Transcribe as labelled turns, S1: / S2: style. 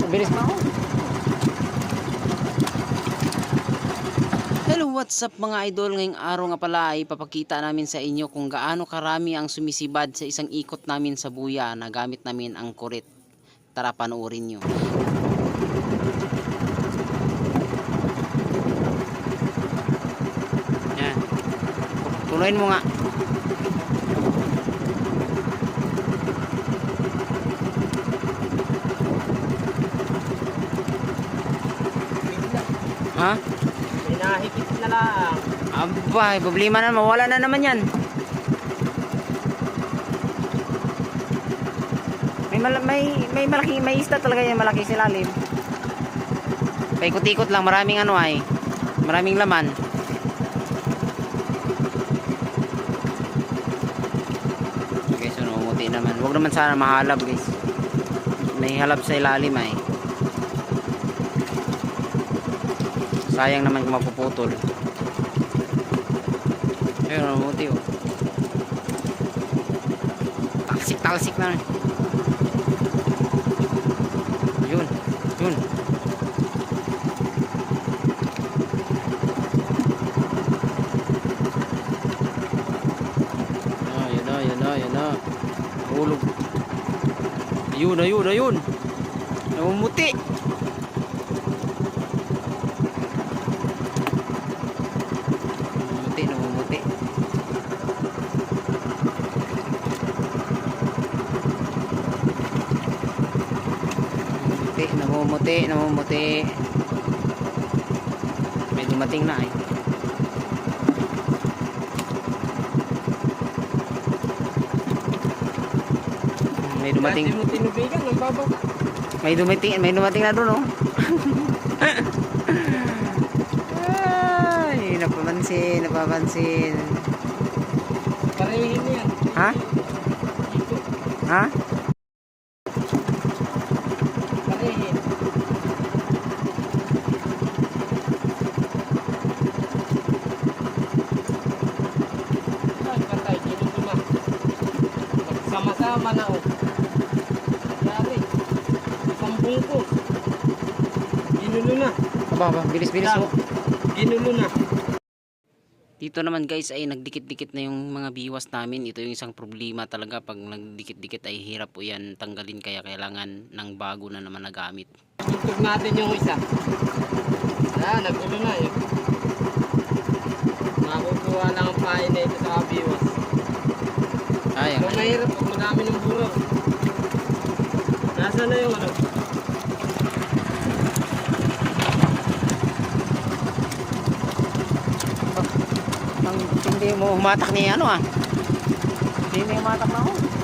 S1: Bilis pa ako.
S2: Hello, what's up mga idol? Ngayong araw nga pala ay papakita namin sa inyo kung gaano karami ang sumisibad sa isang ikot namin sa buya na gamit namin ang kurit. Tara, panoorin nyo. Yan. Tuloyin mo nga. Ha?
S1: Hinahigit na lang.
S2: Aba, problema na, mawala na naman yan. May malaki, may isda talaga yan, malaki silalim. Paikot-ikot lang, maraming ano ay, maraming laman. Okay, so numuti naman. Huwag naman sana mahalab guys. May halab sa ilalim ay. Sayang naman kung mapuputol. Ayun, numuti oh. Talsik na. Yun. Yun na. Hulog. Ayun. Namumuti. Namumuti. Namumuti. May dumating na eh. May dumating.
S1: Hindi mo tinubigan ng baba.
S2: May dumating na doon, oh. Ay, napapansin.
S1: Parehin yan.
S2: Ha? Ha?
S1: Parehin. Ay, patay. Kinutuma. Sama-sama na o. Yari. Isang bungkus. Ginulo na.
S2: Aba, bilis mo.
S1: Ginulo na.
S2: Dito naman guys ay nagdikit-dikit na yung mga biwas namin. Ito yung isang problema talaga, pag nagdikit-dikit ay hirap po yan tanggalin, kaya kailangan ng bago na naman na gamit.
S1: Tuntog natin yung isa. Nagulo na yun. Makukuha lang ang pain na ito sa kabiwas.
S2: Ay,
S1: Kung mahirap, pag madami ng buraw. Nasaan na yung ano?
S2: hindi mo humatak ni ano ah. Hindi mo humatak na ako.